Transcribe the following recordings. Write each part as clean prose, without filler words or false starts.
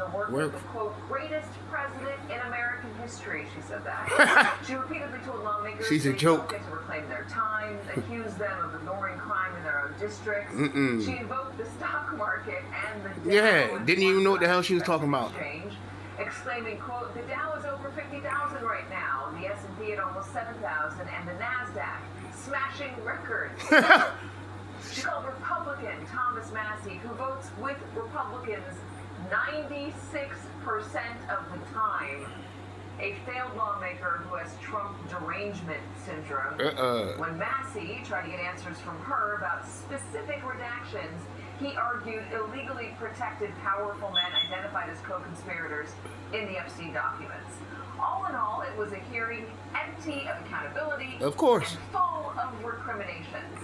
the work of the, quote, greatest president in American history. She said that. She repeatedly told lawmakers she's a joke. To reclaim their time, accused them of ignoring crime in their own districts. She invoked the stock market and the Dow. Didn't even know what the hell she was talking about. Exclaiming, quote, the Dow is over 50,000 right now, the S&P at almost 7,000, and the NASDAQ smashing records. She called Republican Thomas Massey, who votes with Republicans 96% of the time, a failed lawmaker who has Trump derangement syndrome. When Massey tried to get answers from her about specific redactions, he argued illegally protected powerful men identified as co-conspirators in the Epstein documents. All in all, it was a hearing empty of accountability, of course, and full of recriminations.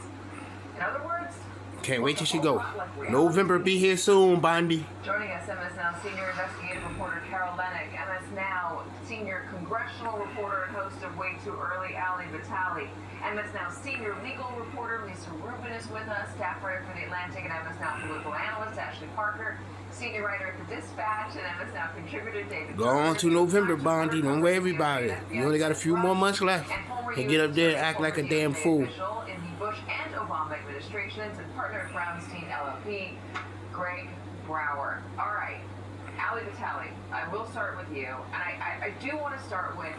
In other words, can't wait till she go. November be here soon, Bondi. Joining us, MS Now senior investigative reporter Carol Lennick, MS Now senior congressional reporter and host of Way Too Early, Ali Vitale. MS Now senior legal reporter Lisa Rubin is with us, staff writer for The Atlantic, and MS Now political analyst Ashley Parker, senior writer at The Dispatch, and MS Now contributor David. Go on to November, Bondi. Don't worry everybody. You only got a few more months left to get up there and act like a damn fool. In the Bush and Obama administrations and partner at Brownstein LLP, Greg Brower. All right, Ali Vitale, I will start with you, and I do want to start with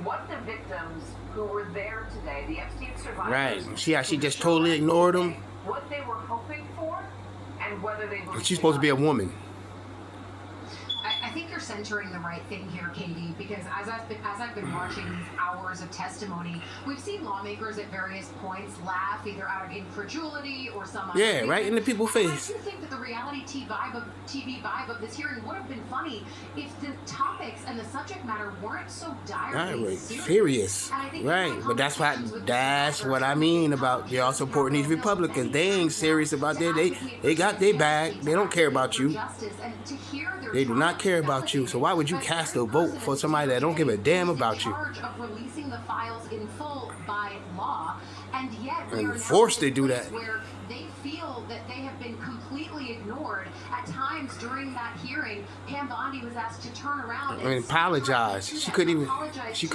what the victims who were there today, the Epstein survivors, right? See how she just totally ignored them. What they were hoping for, and whether they. She's supposed to be a woman. I think you're centering the right thing here, Katie, because as I've been watching these hours of testimony, we've seen lawmakers at various points laugh either out of incredulity or some right in the people's face. I do think that the reality TV vibe of this hearing would have been funny if the topics and the subject matter weren't so direly serious. Right, but that's what I mean about y'all supporting these Republicans. They ain't serious about that. They got their bag. They don't care about you. They do not care about you. So why would you cast a vote for somebody that don't give a damn about you? Of releasing the files in full by law, and yet and forced to do that. Where they feel that they have been completely ignored. At times during that hearing, Pam Bondi was asked to turn around and apologize. She couldn't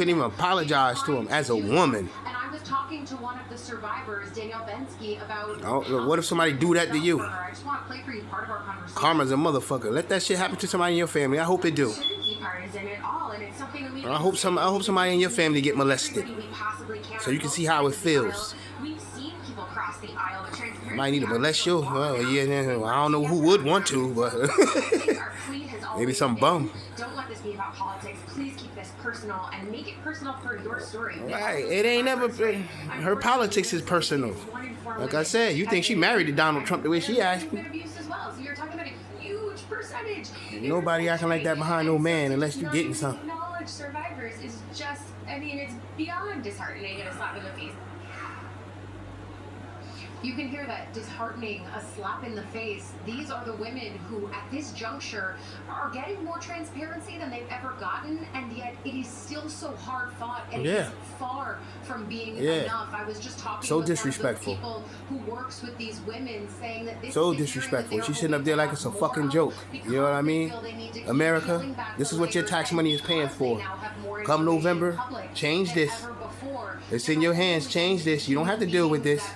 even apologize to him as a woman. And I was talking to one of the survivors, Danielle Bensky, about what if somebody do that to you? I just want to play for you part of our conversation. Karma's a motherfucker. Let that shit happen to somebody in your family. I hope it do. I hope somebody in your family get molested, so you can see how it feels. We've seen people cross the aisle. Might need to molest you. Well, yeah, I don't know who would want to, but maybe some bum. Don't let this be about politics. Please keep this personal and make it personal for your story. Right. It ain't never been. Her politics is personal. Like I said, you think she married to Donald Trump the way she acting. Nobody acting like that behind no man unless you getting something. Knowledge survivors is just, I mean, it's beyond disheartening and a slap in the face. You can hear that disheartening, a slap in the face. These are the women who, at this juncture, are getting more transparency than they've ever gotten, and yet it is still so hard fought, and it's far from being enough. I was just talking with disrespectful. One of those people who works with these women, saying that this so disrespectful. She's sitting up there like it's a fucking joke. You know what I mean? America, this is what your tax money is paying for. Come November, change this. It's in your hands. Change this. You don't have to deal with this.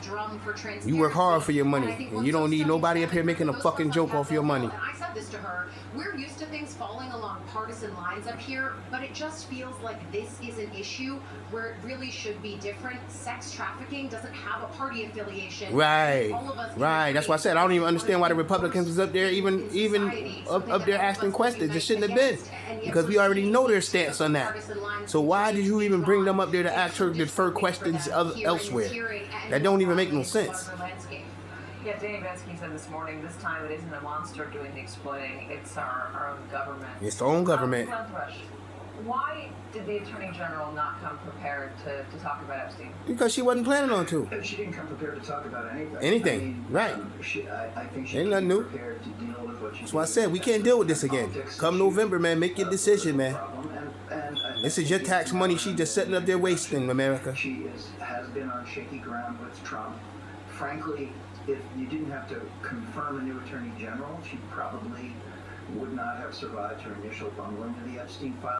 You work hard for your money, and you don't need nobody up here making a fucking joke off your money. I said this to her. We're used to things falling along partisan lines up here, but it just feels like this is an issue where it really should be different. Sex trafficking doesn't have a party affiliation. Right. That's why I said I don't even understand why the Republicans was up there even up there asking questions. It shouldn't have been, because we already know their stance on that. So why did you even bring them up there to ask her defer questions elsewhere? That don't even make no sense. Yeah, Danny Bensky said this morning, this time it isn't a monster doing the exploiting, it's our own government. It's our own government. Why did the Attorney General not come prepared to talk about Epstein? Because she wasn't planning on to. She didn't come prepared to talk about anything. Anything, I mean, right. I think she ain't nothing new. Prepared to deal with what she That's why I said we can't deal with this again. Come November, man, make your decision, man. This is your tax money. She just sitting up there wasting, America. She has been on shaky ground with Trump. Frankly, if you didn't have to confirm a new Attorney General, she'd probably would not have survived her initial bungling of the Epstein file.